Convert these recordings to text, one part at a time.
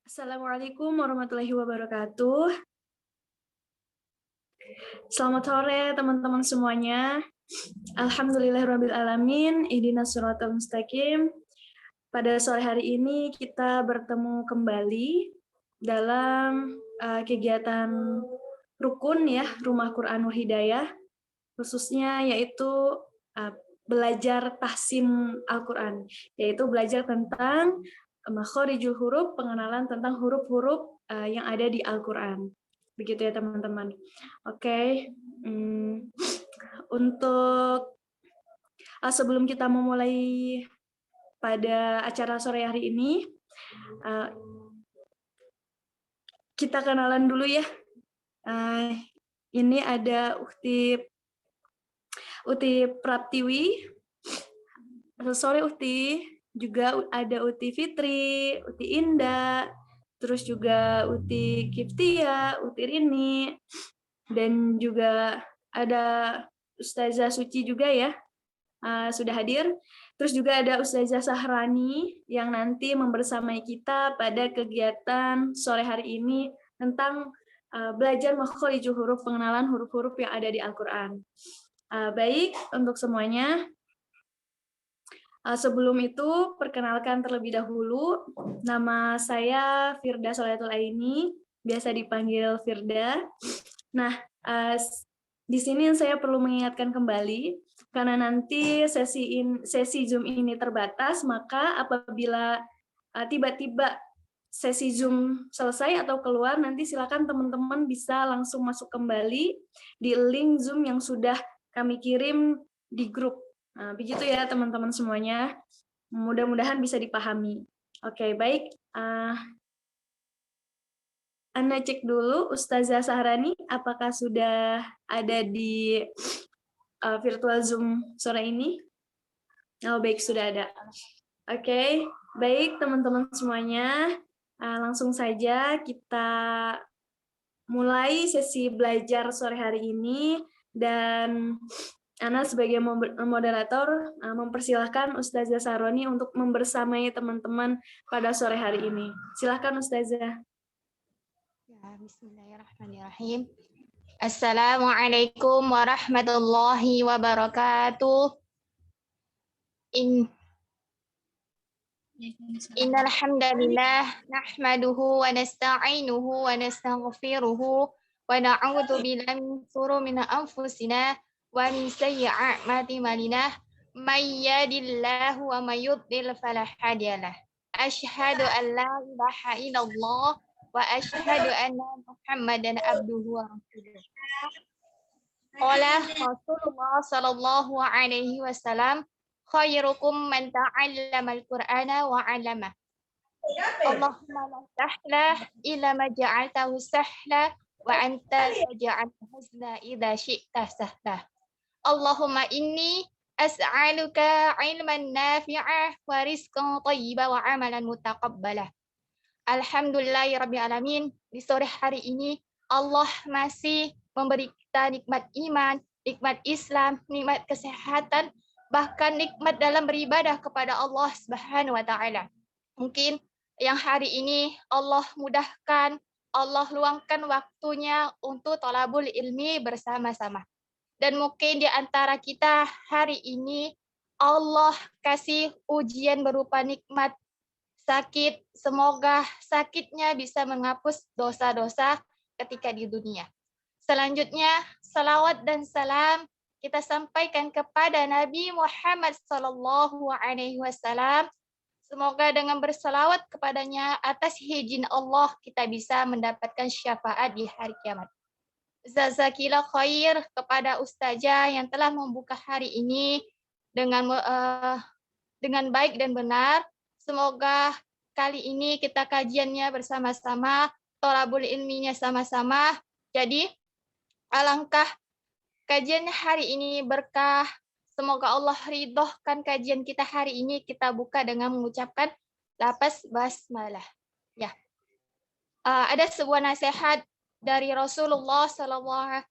Assalamualaikum warahmatullahi wabarakatuh. Selamat sore teman-teman semuanya. Alhamdulillahirrabbilalamin. Ihdinas siratal mustaqim. Pada sore hari ini kita bertemu kembali dalam kegiatan rukun ya, Rumah Quranul Hidayah, khususnya yaitu belajar tahsin Al-Quran, yaitu belajar tentang makhorijul huruf, pengenalan tentang huruf-huruf yang ada di Al-Quran. Begitu ya teman-teman. Oke. Untuk sebelum kita memulai pada acara sore hari ini, kita kenalan dulu ya. Ini ada Uti Praptiwi. Sore Uti. Juga ada Uti Fitri, Uti Indah, terus juga Uti Kiftia, Uti Rini, dan juga ada Ustazah Suci juga ya, sudah hadir. Terus juga ada Ustazah Sahrani yang nanti membersamai kita pada kegiatan sore hari ini tentang belajar makhorijul huruf, pengenalan huruf-huruf yang ada di Al-Quran. Baik, untuk semuanya. Sebelum itu, perkenalkan terlebih dahulu, nama saya Firda Sholatul Aini, biasa dipanggil Firda. Nah, di sini saya perlu mengingatkan kembali, karena nanti sesi Zoom ini terbatas, maka apabila tiba-tiba sesi Zoom selesai atau keluar, nanti silakan teman-teman bisa langsung masuk kembali di link Zoom yang sudah kami kirim di grup. Nah, begitu ya teman-teman semuanya. Mudah-mudahan bisa dipahami. Oke, baik. Anda cek dulu Ustazah Sahrani, apakah sudah ada di virtual Zoom sore ini? Oh, baik, sudah ada. Oke, baik teman-teman semuanya. Langsung saja kita mulai sesi belajar sore hari ini, dan Ana sebagai moderator mempersilahkan Ustazah Saroni untuk membersamai teman-teman pada sore hari ini. Silakan Ustazah. Ya, bismillahirrahmanirrahim. Assalamualaikum warahmatullahi wabarakatuh. Innal hamdalillah nahmaduhu wa nasta'inuhu wa nastaghfiruhu wa na'udzu billahi min shururi anfusina wa min sayyi'ati a'malina may yahdihillahu wa may yudlil fala hadiyalah. Asyhadu an la ilaha illallah wa asyhadu anna Muhammadan abduhu wa rasuluh. Qala Rasulullah sallallahu alaihi wasallam, khairukum man ta'allama al-Qur'ana wa 'allama. Allahumma la sahla illa ma ja'altahu sahla wa anta taj'al huzna idza syi'ta sahla. Allahumma inni as'aluka 'ilman nafi'a wa rizqan thayyiban wa 'amalan mutaqabbala. Alhamdulillahirabbil alamin. Di sore hari ini Allah masih memberi kita nikmat iman, nikmat Islam, nikmat kesehatan, bahkan nikmat dalam beribadah kepada Allah Subhanahu wa taala. Mungkin yang hari ini Allah mudahkan, Allah luangkan waktunya untuk thalabul ilmi bersama-sama. Dan mungkin di antara kita hari ini Allah kasih ujian berupa nikmat sakit, semoga sakitnya bisa menghapus dosa-dosa ketika di dunia. Selanjutnya, salawat dan salam kita sampaikan kepada Nabi Muhammad SAW. Semoga dengan bersalawat kepadanya atas izin Allah kita bisa mendapatkan syafaat di hari kiamat. Jazakillah khair kepada Ustazah yang telah membuka hari ini dengan baik dan benar. Semoga kali ini kita kajiannya bersama-sama, thalabul ilminya sama-sama. Jadi alangkah kajian hari ini berkah. Semoga Allah ridhokan kajian kita hari ini. Kita buka dengan mengucapkan lafaz basmalah. Ya. Ada sebuah nasihat dari Rasulullah Sallallahu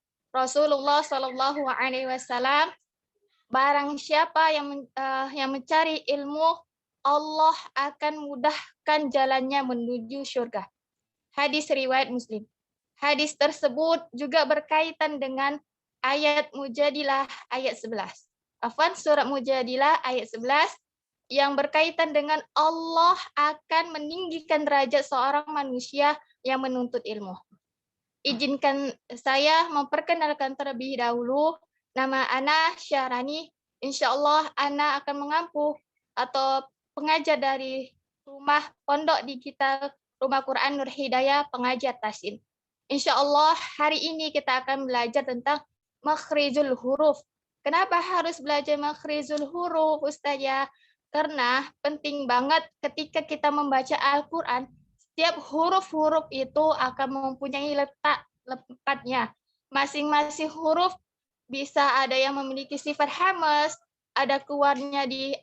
Alaihi Wasallam. Barang siapa yang mencari ilmu, Allah akan mudahkan jalannya menuju surga. Hadis riwayat Muslim. Hadis tersebut juga berkaitan dengan ayat Mujadilah ayat 11. Afwan, surat Mujadilah ayat 11 yang berkaitan dengan Allah akan meninggikan derajat seorang manusia yang menuntut ilmu. Izinkan saya memperkenalkan terlebih dahulu. Nama Ana Syahrani. Insyaallah Ana akan mengampu atau pengajar dari rumah pondok digital Rumah Quran Nur Hidayah pengajar Tasin. Insyaallah hari ini kita akan belajar tentang makhrijul huruf. Kenapa harus belajar makhrijul huruf, Ustazah? Karena penting banget ketika kita membaca Al-Quran, setiap huruf-huruf itu akan mempunyai letak tempatnya. Masing-masing huruf bisa ada yang memiliki sifat hamas, ada keluarnya di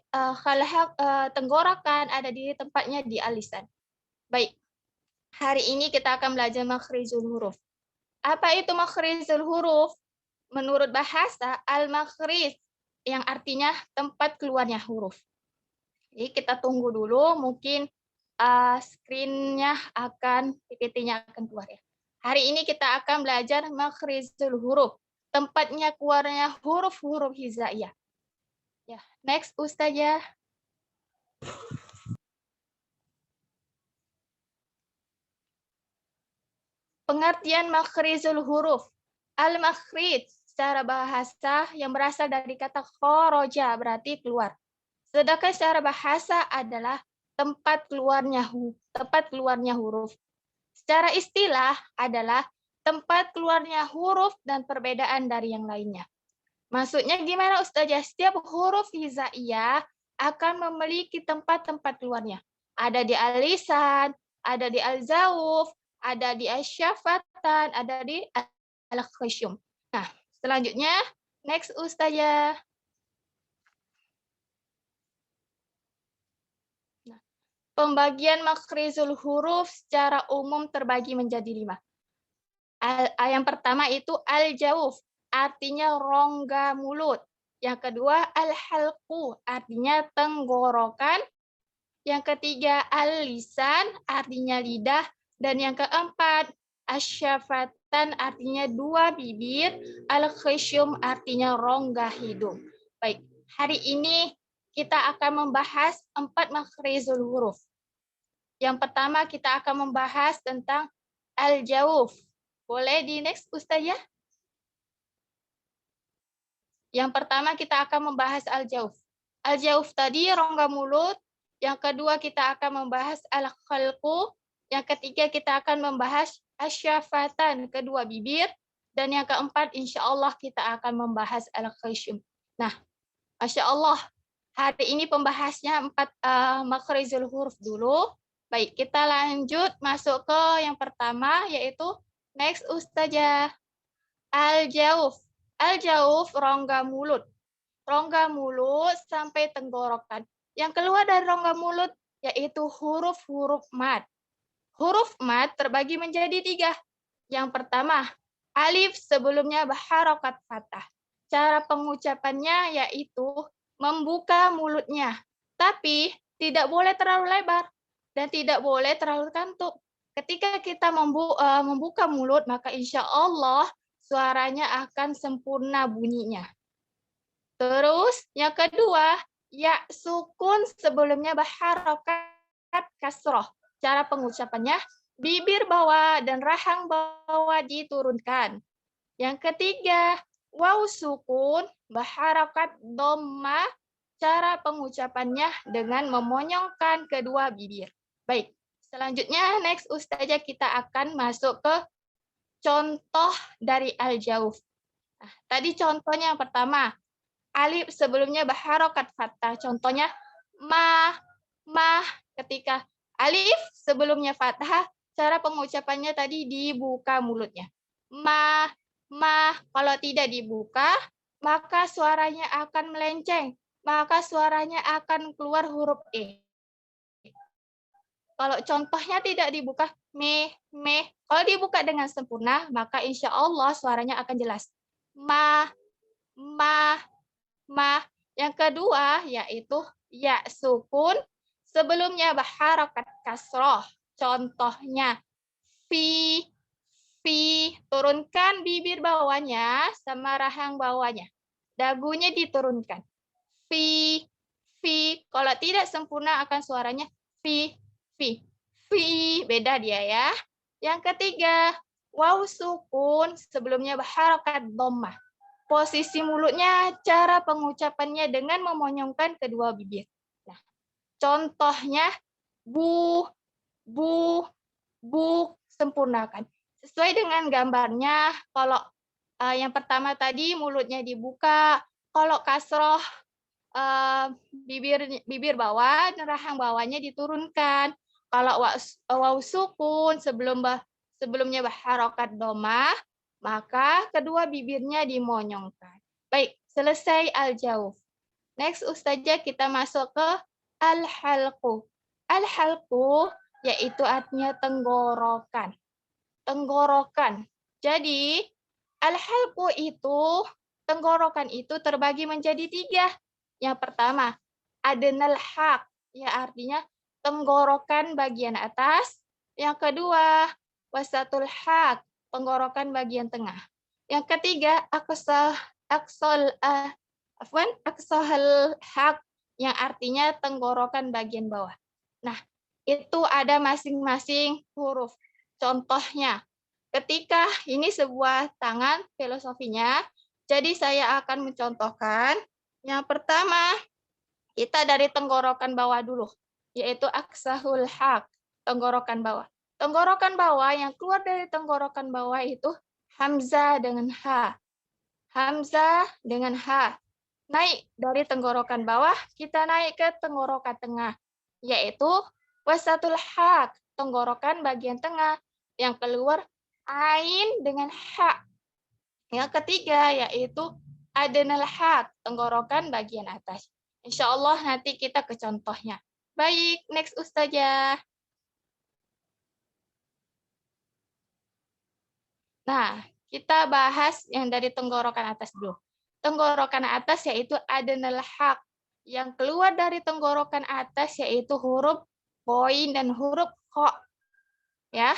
tenggorokan, ada di tempatnya di alisan. Baik, hari ini kita akan belajar makhrijul huruf. Apa itu makhrijul huruf? Menurut bahasa, al-makhrij yang artinya tempat keluarnya huruf. Jadi kita tunggu dulu, mungkin screen-nya akan, PPT-nya akan keluar ya. Hari ini kita akan belajar makhrijul huruf, tempatnya keluarnya huruf-huruf hizaiyah. Ya, next Ustazah. Pengertian makhrijul huruf. Al-makhrij secara bahasa yang berasal dari kata khoroja, berarti keluar. Sedangkan secara bahasa adalah tempat keluarnya huruf. Secara istilah adalah tempat keluarnya huruf dan perbedaan dari yang lainnya. Maksudnya gimana Ustazah? Setiap huruf hizaiyah akan memiliki tempat-tempat keluarnya. Ada di al-lisan, ada di al-zawuf, ada di al-syafatan, ada di al-khasyum. Nah, selanjutnya next Ustazah. Nah, pembagian makhrijul huruf secara umum terbagi menjadi 5. Yang pertama itu al-jawuf, artinya rongga mulut. Yang kedua al-halqu, artinya tenggorokan. Yang ketiga al-lisan, artinya lidah. Dan yang keempat asyafatan, artinya 2 bibir. Al-khasyum, artinya rongga hidung. Baik, hari ini kita akan membahas 4 makhrijul huruf. Yang pertama kita akan membahas tentang al-jawuf. Boleh di next Ustazah? Yang pertama kita akan membahas al-jawf. Al-jawf tadi rongga mulut. Yang kedua kita akan membahas al-khalqu. Yang ketiga kita akan membahas asyafatan, kedua bibir. Dan yang keempat insya Allah kita akan membahas al-khasyum. Nah, Masya Allah, hari ini pembahasnya 4 makhrijul huruf dulu. Baik, kita lanjut masuk ke yang pertama yaitu next Ustazah. Al-jawf. Al-jawf rongga mulut. Rongga mulut sampai tenggorokan. Yang keluar dari rongga mulut yaitu huruf-huruf mad. Huruf mad terbagi menjadi 3. Yang pertama, alif sebelumnya berharokat fathah. Cara pengucapannya yaitu membuka mulutnya. Tapi tidak boleh terlalu lebar dan tidak boleh terlalu kantuk. Ketika kita membuka mulut, maka insya Allah suaranya akan sempurna bunyinya. Terus yang kedua, ya sukun sebelumnya berharokat kasroh. Cara pengucapannya, bibir bawah dan rahang bawah diturunkan. Yang ketiga, waw sukun berharokat dhamma. Cara pengucapannya dengan memonyongkan kedua bibir. Baik, selanjutnya next Ustazah kita akan masuk ke contoh dari al-jawf. Nah, tadi contohnya yang pertama, alif sebelumnya berharokat fathah. Contohnya ma. Ketika alif sebelumnya fathah, cara pengucapannya tadi dibuka mulutnya. Ma. Kalau tidak dibuka, maka suaranya akan melenceng. Maka suaranya akan keluar huruf E. Kalau contohnya tidak dibuka, me. Kalau dibuka dengan sempurna, maka insya Allah suaranya akan jelas. Ma. Yang kedua yaitu ya sukun sebelumnya berharakat kasroh. Contohnya, fi, turunkan bibir bawahnya sama rahang bawahnya. Dagunya diturunkan. Fi, kalau tidak sempurna akan suaranya fi, beda dia ya. Yang ketiga, waw sukun sebelumnya berharakat dhammah. Posisi mulutnya, cara pengucapannya dengan memonyongkan kedua bibir. Nah, contohnya bu, sempurnakan. Sesuai dengan gambarnya, kalau yang pertama tadi mulutnya dibuka, kalau kasroh bibir bawah, rahang bawahnya diturunkan. Kalau waw sukun sebelumnya berharokat dhammah, maka kedua bibirnya dimonyongkan. Baik, selesai al-jauf. Next, Ustazah, kita masuk ke al-halqu. Al-halqu yaitu artinya tenggorokan. Tenggorokan. Jadi, al-halqu itu, tenggorokan itu terbagi menjadi 3. Yang pertama, adnal haq, ya artinya tenggorokan bagian atas. Yang kedua, wasatul haq, tenggorokan bagian tengah. Yang ketiga, aqsal haq, yang artinya tenggorokan bagian bawah. Nah, itu ada masing-masing huruf. Contohnya, ketika ini sebuah tangan filosofinya, jadi saya akan mencontohkan. Yang pertama, kita dari tenggorokan bawah dulu, yaitu aksahul haq, tenggorokan bawah. Tenggorokan bawah yang keluar dari tenggorokan bawah itu hamzah dengan ha. Hamzah dengan ha. Naik dari tenggorokan bawah, kita naik ke tenggorokan tengah, yaitu wasatul haq, tenggorokan bagian tengah. Yang keluar ain dengan ha. Yang ketiga, yaitu adnal haq, tenggorokan bagian atas. Insya Allah nanti kita ke contohnya. Baik, next Ustazah. Nah, kita bahas yang dari tenggorokan atas dulu. Tenggorokan atas yaitu adnal haq. Yang keluar dari tenggorokan atas yaitu huruf ghain dan huruf kha. Ya,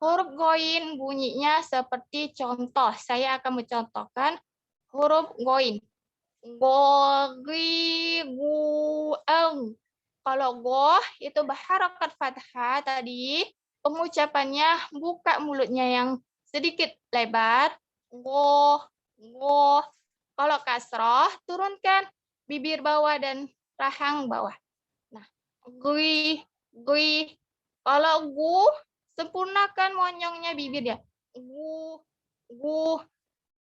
huruf ghain bunyinya seperti contoh. Saya akan mencontohkan huruf ghain. Gogibueng. Kalau goh itu berharakat fathah tadi, pengucapannya buka mulutnya yang sedikit lebar. Goh, goh. Kalau kasroh, turunkan bibir bawah dan rahang bawah. Nah, gui, gui. Kalau gu, sempurnakan monyongnya bibir ya. Gu, gu.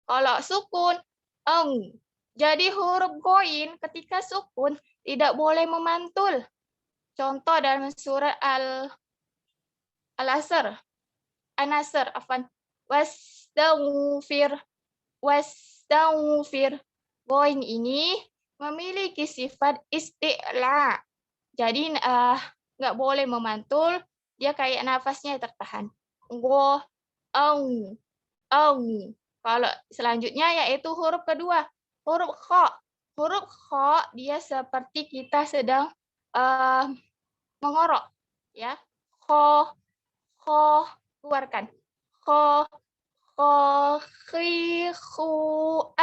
Kalau sukun, eng. Jadi huruf ghain ketika sukun tidak boleh memantul. Contoh dalam surat Al-Asr. An-Nasr, afwan. Wastaghfir. Ghain ini memiliki sifat isti'la. Jadi nggak boleh memantul, dia kayak nafasnya tertahan. Go, eng, eng. Kalau selanjutnya yaitu huruf kedua, huruf kha. Huruf kha dia seperti kita sedang mengorok, ya. Kha, keluarkan. Kha, khi, khu,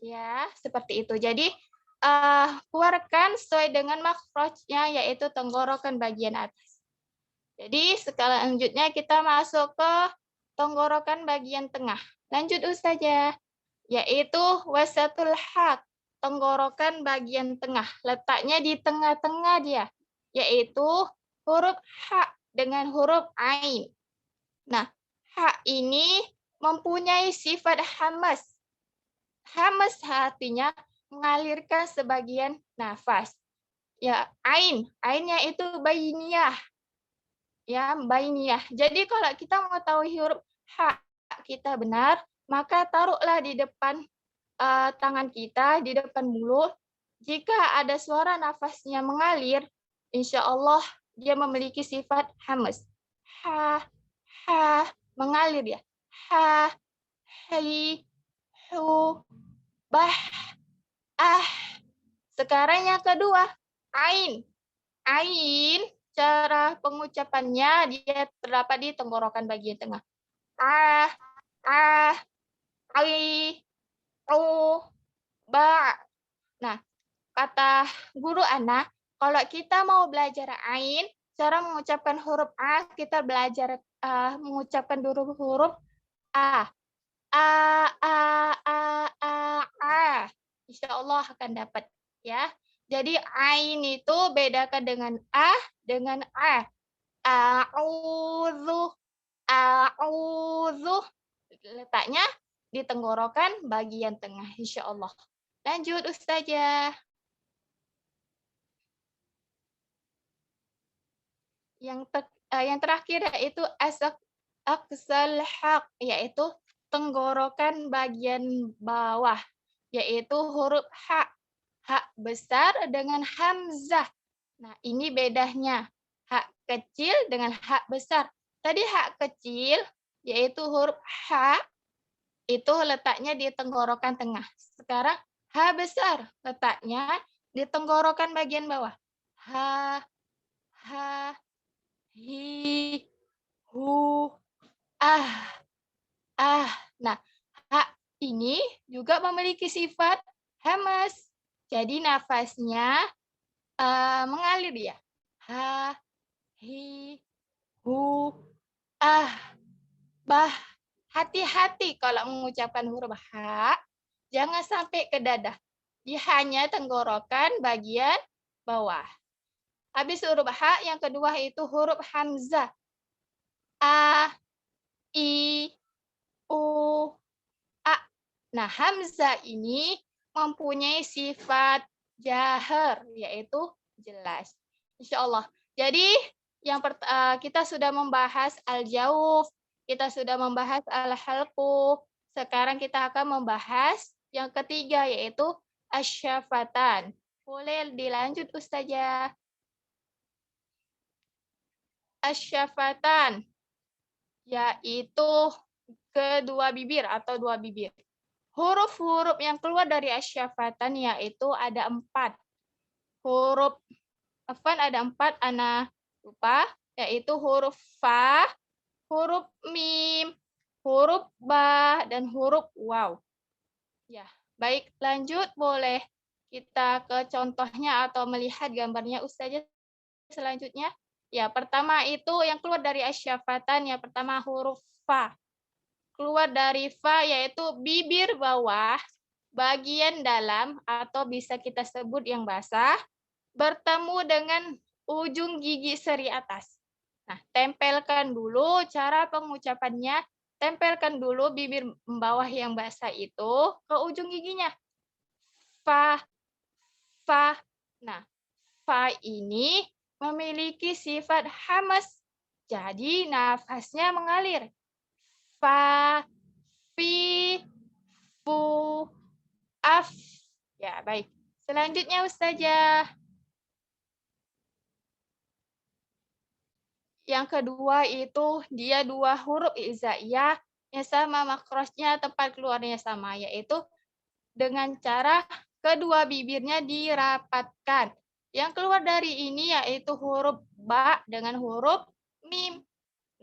ya, seperti itu. Jadi keluarkan sesuai dengan makhrajnya yaitu tenggorokan bagian atas. Jadi selanjutnya kita masuk ke tenggorokan bagian tengah. Lanjut Ustazah, yaitu wasatul haq, tenggorokan bagian tengah. Letaknya di tengah-tengah dia, yaitu huruf ha dengan huruf ain. Nah, ha ini mempunyai sifat hamas. Hamas artinya mengalirkan sebagian nafas. Ya, ainnya itu bainiyah. Ya, bainiyah. Jadi kalau kita mau tahu huruf ha kita benar, maka taruhlah di depan tangan kita, di depan mulut. Jika ada suara nafasnya mengalir, insya Allah dia memiliki sifat hamas. Ha, mengalir ya. Ha, hi, hu, bah, ah. Sekarang yang kedua, ain. Ain, cara pengucapannya dia terdapat di tenggorokan bagian tengah. Ah, ah, ai, u, ba. Nah, kata guru Ana, kalau kita mau belajar Ain, cara mengucapkan huruf A, kita belajar mengucapkan huruf A. A, A, A, A, A. Insya Allah akan dapat ya. Jadi Ain itu bedakan dengan A dengan A. A'udzu, a'udzu. Letaknya di tenggorokan bagian tengah, insya Allah. Lanjut, Ustazah. Yang terakhir yaitu aqsal haq, yaitu tenggorokan bagian bawah, yaitu huruf H. H besar dengan hamzah. Nah, ini bedanya. H kecil dengan H besar. Tadi H kecil, yaitu huruf H, itu letaknya di tenggorokan tengah. Sekarang H besar, letaknya di tenggorokan bagian bawah. H, H, hi, hu, ah, ah. Nah, H ini juga memiliki sifat hamas. Jadi nafasnya mengalir ya. Ha, hi, hu, ah, bah. Hati-hati kalau mengucapkan huruf H, jangan sampai ke dada. Dia hanya tenggorokan bagian bawah. Habis huruf H, yang kedua itu huruf hamzah. A, I, U, A. Nah, hamzah ini mempunyai sifat jahar, yaitu jelas. Insya Allah. Jadi, kita sudah membahas al-jauf, kita sudah membahas al-halqu. Sekarang kita akan membahas yang ketiga, yaitu asyafatan. Boleh dilanjut, Ustazah. Asyafatan, yaitu kedua bibir atau dua bibir. Huruf-huruf yang keluar dari asyafatan yaitu ada 4. Huruf ada 4, Ana lupa, yaitu huruf fa, huruf mim, huruf ba, dan huruf waw. Ya, baik, lanjut, boleh kita ke contohnya atau melihat gambarnya Ustazah selanjutnya. Ya, pertama itu yang keluar dari asyafatan, yang pertama huruf fa. Keluar dari fa yaitu bibir bawah, bagian dalam atau bisa kita sebut yang basah, bertemu dengan ujung gigi seri atas. Nah, tempelkan dulu cara pengucapannya. Tempelkan dulu bibir bawah yang basah itu ke ujung giginya. Fa, fa. Nah, fa ini memiliki sifat hamas. Jadi nafasnya mengalir. Fa, fi, fu, af. Ya, baik. Selanjutnya Ustazah. Yang kedua itu dia 2 huruf hijaiyah yang sama makrosnya, tempat keluarnya sama, yaitu dengan cara kedua bibirnya dirapatkan. Yang keluar dari ini yaitu huruf ba dengan huruf mim.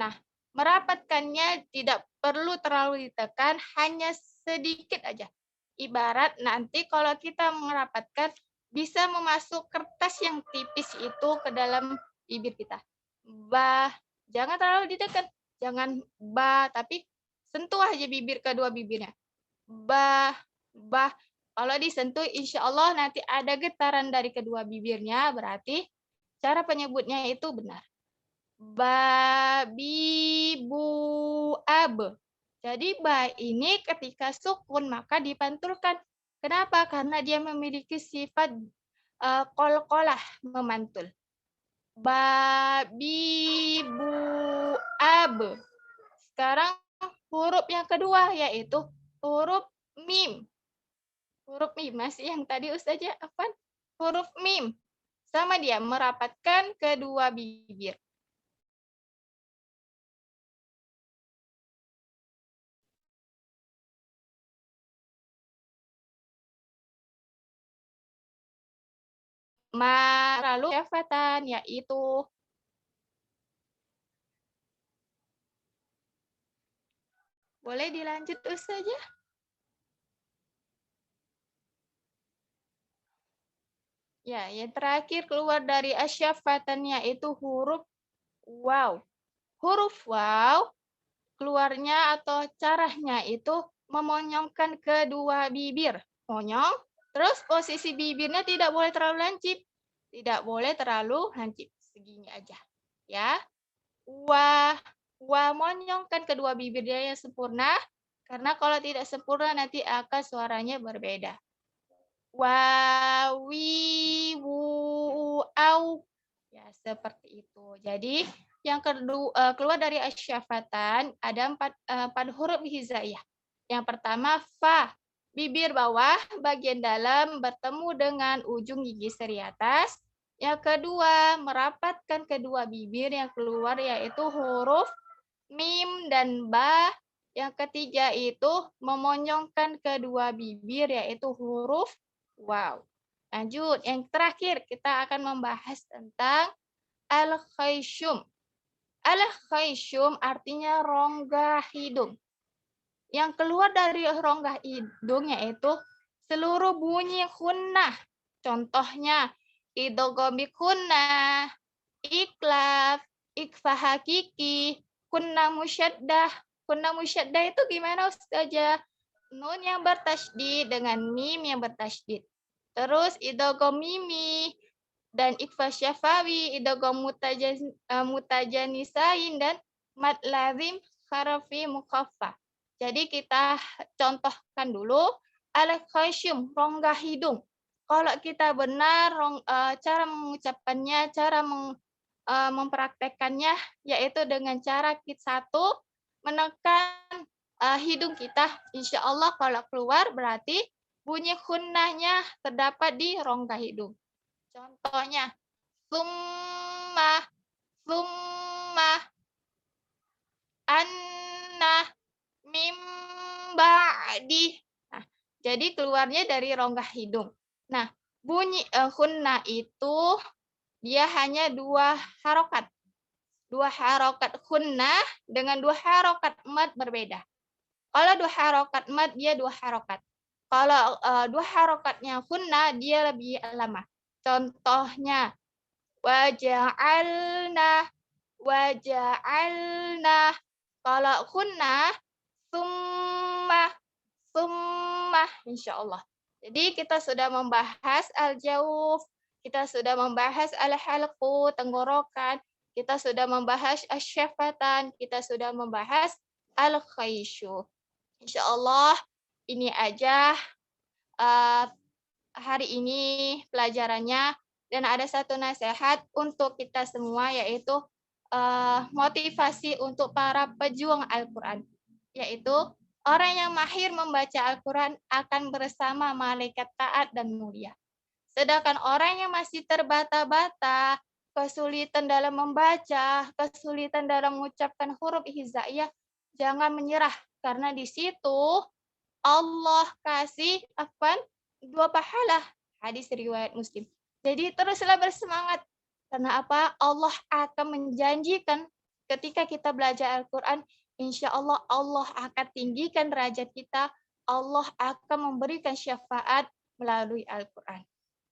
Nah, merapatkannya tidak perlu terlalu ditekan, hanya sedikit aja. Ibarat nanti kalau kita merapatkan, bisa memasuk kertas yang tipis itu ke dalam bibir kita. Ba, jangan terlalu ditekan. Jangan ba, tapi sentuh aja bibir kedua bibirnya. Ba, ba. Kalau disentuh, insya Allah nanti ada getaran dari kedua bibirnya, berarti cara penyebutnya itu benar. Ba, bi, bu, ab. Jadi ba ini ketika sukun maka dipantulkan. Kenapa? Karena dia memiliki sifat qalqalah, memantul. Ba, bi, bu, ab. Sekarang huruf yang kedua yaitu huruf mim. Huruf mim masih yang tadi Ustazah apa? Huruf mim. Sama dia merapatkan kedua bibir. Lalu syafatan yaitu boleh dilanjut Ustazah? Ya, yang terakhir keluar dari asyafatan yaitu huruf waw. Huruf waw keluarnya atau caranya itu memonyongkan kedua bibir. Monyong, terus posisi bibirnya tidak boleh terlalu lancip. Tidak boleh terlalu lancip. Segini aja. Ya. Wah, wah monyongkan kedua bibirnya yang sempurna. Karena kalau tidak sempurna nanti akan suaranya berbeda. Wawi, wu, au. Ya, seperti itu. Jadi, yang kedua keluar dari asyafatan ada empat huruf hizaiyah. Yang pertama fa, bibir bawah bagian dalam bertemu dengan ujung gigi seri atas. Yang kedua merapatkan kedua bibir yang keluar yaitu huruf mim dan ba. Yang ketiga itu memonyongkan kedua bibir yaitu huruf waw. Lanjut, yang terakhir kita akan membahas tentang al-khayshum. Al-khayshum artinya rongga hidung. Yang keluar dari rongga hidung yaitu seluruh bunyi khunnah. Contohnya, idogomik khunnah, iklaf, ikfa hakiki, khunnah musyaddah. Khunnah musyaddah itu gimana Ustazah? Nun yang bertasydid dengan mim yang bertasydid. Terus idgham mimi dan ikhfa syafawi, idgham mutajanisain dan mad lazim harfi mukhaffaf. Jadi kita contohkan dulu al-khayshum, rongga hidung. Kalau kita benar cara mengucapkannya, cara mempraktekkannya yaitu dengan cara satu menekan hidung kita, insya Allah kalau keluar berarti bunyi khunnahnya terdapat di rongga hidung. Contohnya, summa, summa, anna, mim ba'di. Nah, jadi keluarnya dari rongga hidung. Nah, bunyi khunnah itu dia hanya 2 harokat. 2 harokat khunnah dengan 2 harokat mad berbeda. Kalau 2 harokat mad, dia 2 harokat. Kalau 2 harokatnya khunnah, dia lebih lama. Contohnya, waja'alna, waja'alna. Kalau khunnah, summa, summa, insya Allah. Jadi kita sudah membahas al-jawf, kita sudah membahas al-halqu, tenggorokan, kita sudah membahas asyafatan, kita sudah membahas al-khayshu. Insya Allah ini aja hari ini pelajarannya, dan ada satu nasihat untuk kita semua yaitu motivasi untuk para pejuang Al-Quran, yaitu orang yang mahir membaca Al-Quran akan bersama malaikat taat dan mulia. Sedangkan orang yang masih terbata-bata, kesulitan dalam membaca, kesulitan dalam mengucapkan huruf hizaiyah, jangan menyerah. Karena di situ Allah kasih 2 pahala. Hadis riwayat Muslim. Jadi teruslah bersemangat. Karena apa? Allah akan menjanjikan ketika kita belajar Al-Quran, insya Allah Allah akan tinggikan derajat kita. Allah akan memberikan syafaat melalui Al-Quran.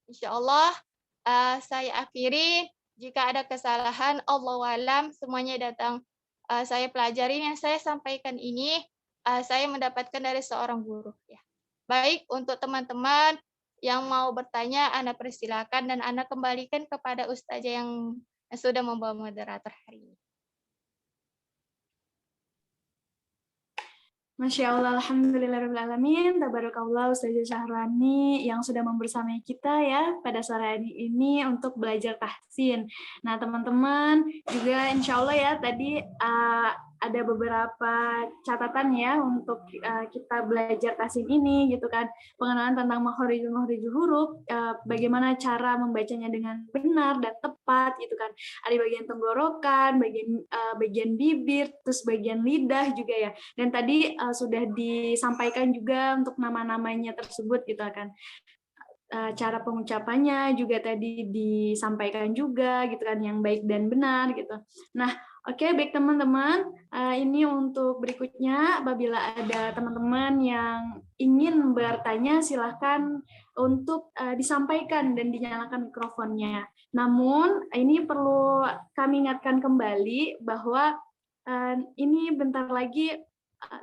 Insya Allah saya akhiri. Jika ada kesalahan, Allahu a'lam, semuanya datang saya pelajari yang saya sampaikan ini. Saya mendapatkan dari seorang guru. Ya. Baik, untuk teman-teman yang mau bertanya, Anda persilakan dan Anda kembalikan kepada Ustazah yang sudah membawa moderator hari ini. Masya Allah, alhamdulillahirrahmanirrahim. Tabarakallah Ustazah Syahrani yang sudah membersamai kita ya pada sore hari ini untuk belajar tahsin. Nah teman-teman juga insya Allah ya tadi ada beberapa catatan ya untuk kita belajar tahsin ini gitu kan. Pengenalan tentang makhorijul huruf, bagaimana cara membacanya dengan benar dan tepat gitu kan. Ada bagian tenggorokan, bagian bibir, terus bagian lidah juga ya. Dan tadi sudah disampaikan juga untuk nama-namanya tersebut gitu kan. cara pengucapannya juga tadi disampaikan juga gitu kan, yang baik dan benar gitu. Nah, oke, baik teman-teman, ini untuk berikutnya apabila ada teman-teman yang ingin bertanya silahkan untuk disampaikan dan dinyalakan mikrofonnya. Namun ini perlu kami ingatkan kembali bahwa ini bentar lagi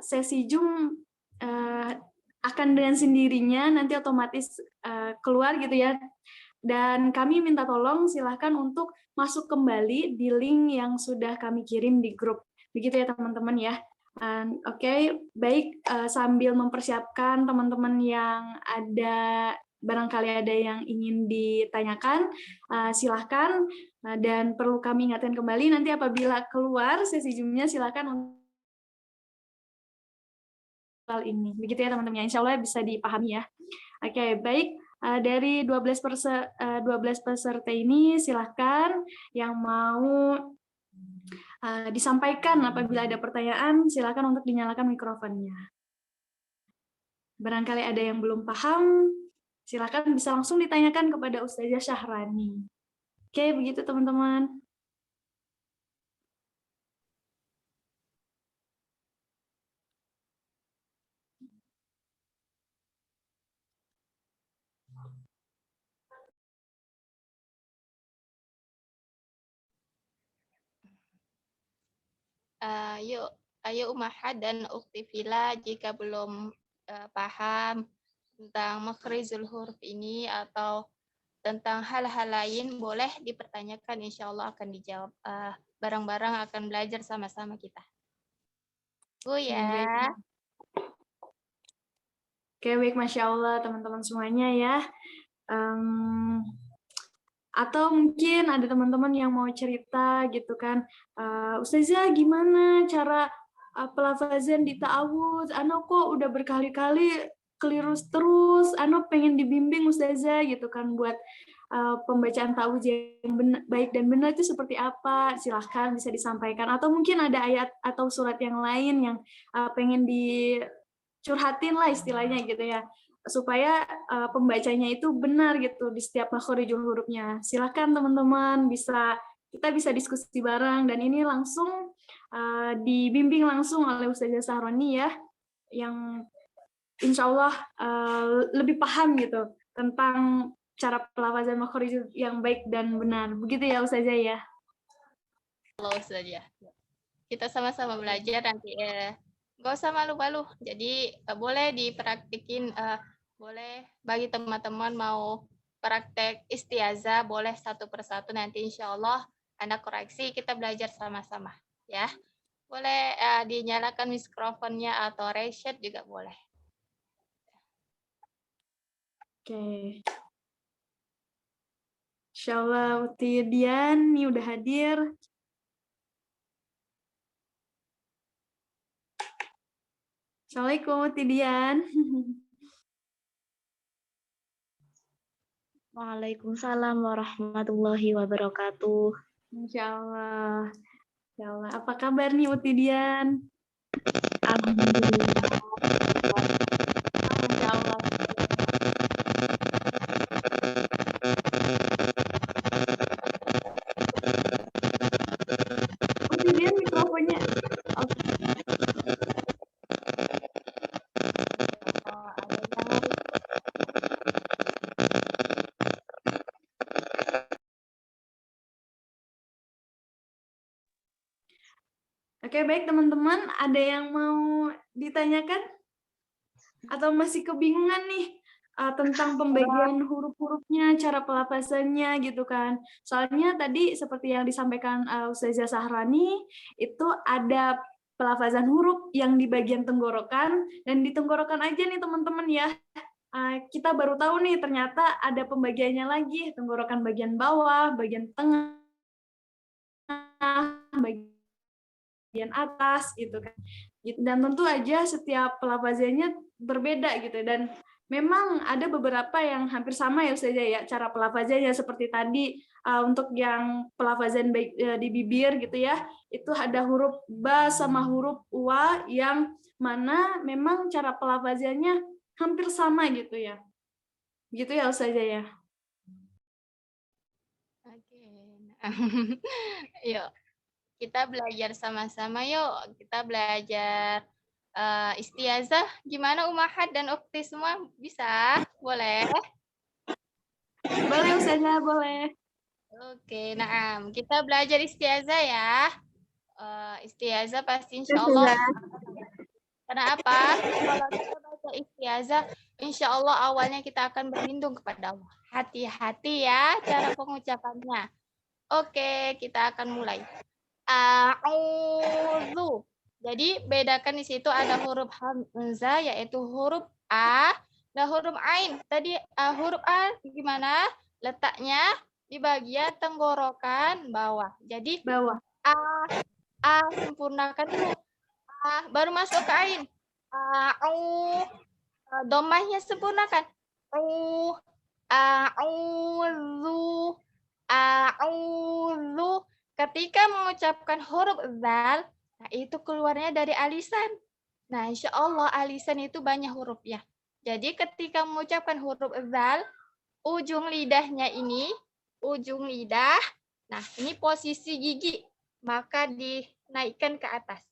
sesi Zoom akan dengan sendirinya nanti otomatis keluar gitu ya. Dan kami minta tolong silahkan untuk masuk kembali di link yang sudah kami kirim di grup. Begitu ya teman-teman ya. Oke, baik, sambil mempersiapkan teman-teman yang barangkali ada yang ingin ditanyakan, silahkan. Dan perlu kami ingatkan kembali nanti apabila keluar sesi Zoom-nya silahkan ini. Begitu ya teman-teman, insya Allah bisa dipahami ya. Oke, baik. Dari 12 peserta ini silahkan yang mau disampaikan apabila ada pertanyaan, silahkan untuk dinyalakan mikrofonnya. Barangkali ada yang belum paham, silahkan bisa langsung ditanyakan kepada Ustazah Syahrani. Oke, begitu teman-teman. Ayo Umahad dan Ukti Fila jika belum paham tentang makhrijul huruf ini atau tentang hal-hal lain boleh dipertanyakan, insya Allah akan dijawab. Bareng-bareng akan belajar sama-sama kita. Ya. Oke, baik, Masya Allah teman-teman semuanya ya. Atau mungkin ada teman-teman yang mau cerita gitu kan, Ustazah gimana cara pelafazan di ta'awudz, Ana kok udah berkali-kali keliru terus, Ana pengen dibimbing Ustazah gitu kan buat pembacaan ta'awudz yang baik dan benar itu seperti apa, silahkan bisa disampaikan. Atau mungkin ada ayat atau surat yang lain yang pengen dicurhatin lah istilahnya gitu ya, supaya pembacanya itu benar gitu di setiap makhorijul hurufnya. Silakan teman-teman, kita bisa diskusi bareng, dan ini langsung dibimbing langsung oleh Ustazah Syahrani ya, yang insya Allah lebih paham gitu tentang cara pelafazan makhorijul yang baik dan benar. Begitu ya Ustazah ya? Halo Ustazah. Kita sama-sama belajar nanti. Nggak usah malu-malu. Jadi boleh dipraktikin, boleh bagi teman-teman mau praktek istiazah, boleh satu persatu nanti insya Allah Anda koreksi, kita belajar sama-sama ya. Boleh dinyalakan mikrofonnya atau raise chat juga boleh. Oke. Insya Allah Uti Dian nih udah hadir. Assalamualaikum Uti Dian. Waalaikumsalam warahmatullahi wabarakatuh. Insya Allah. Insya Allah. Apa kabar nih Uti Dian? Alhamdulillah. Insya Allah. Uti Dian mikrofonnya. Oke, baik teman-teman, ada yang mau ditanyakan? Atau masih kebingungan nih tentang pembagian huruf-hurufnya, cara pelafazannya gitu kan. Soalnya tadi seperti yang disampaikan Ustazah Syahrani, itu ada pelafazan huruf yang di bagian tenggorokan, dan di tenggorokan aja nih teman-teman ya. Kita baru tahu nih ternyata ada pembagiannya lagi, tenggorokan bagian bawah, bagian tengah, bagian atas gitu kan. Dan tentu aja setiap pelafazannya berbeda gitu, dan memang ada beberapa yang hampir sama ya Ustazah ya cara pelafazannya, seperti tadi untuk yang pelafazan baik di bibir gitu ya, itu ada huruf ba sama huruf wa yang mana memang cara pelafazannya hampir sama gitu ya. Begitu ya Ustazah ya. Oke. Yuk, kita belajar sama-sama yuk. Kita belajar istiazah. Gimana Umahat dan Ukti semua? Bisa? Boleh? Boleh Ustazah, boleh. Oke, nah kita belajar istiazah ya. Istiazah pasti insya Allah. Karena apa? Kalau kita baca istiazah, insya Allah awalnya kita akan berlindung kepada Allah. Hati-hati ya cara pengucapannya. Oke, kita akan mulai. A'udzu. Jadi bedakan di situ ada huruf hamzah yaitu huruf A dan huruf ain. Tadi huruf A gimana? Letaknya di bagian tenggorokan bawah. Jadi Bawah. A sempurnakan dulu. A baru masuk ke ain. Domahnya sempurnakan. A'udzu. A'udzu. Ketika mengucapkan huruf zal, nah itu keluarnya dari alisan. Nah, insya Allah alisan itu banyak huruf ya. Jadi ketika mengucapkan huruf zal, ujung lidahnya ini, ujung lidah, nah ini posisi gigi, maka dinaikkan ke atas.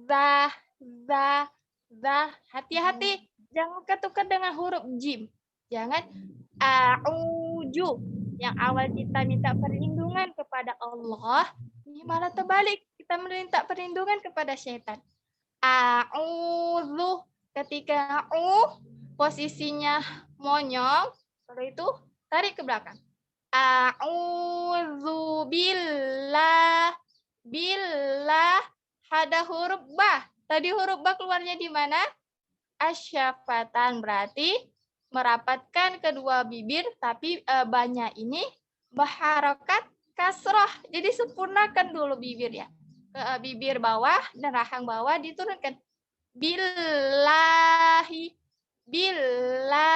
Za, za, za. Hati-hati, jangan ketukar dengan huruf jim. Jangan a'uju. Yang awal kita minta perlindungan kepada Allah, ini malah terbalik. Kita minta perlindungan kepada syaitan. A'udzu. Ketika posisinya monyong, setelah itu tarik ke belakang. A'udzu billah. Billah. Ada huruf ba. Tadi huruf ba keluarnya di mana? Asyafatan, berarti merapatkan kedua bibir, tapi banyak ini berharokat kasroh. Jadi sempurnakan dulu bibir ya. Bibir bawah dan rahang bawah diturunkan. Billahi. Billahi.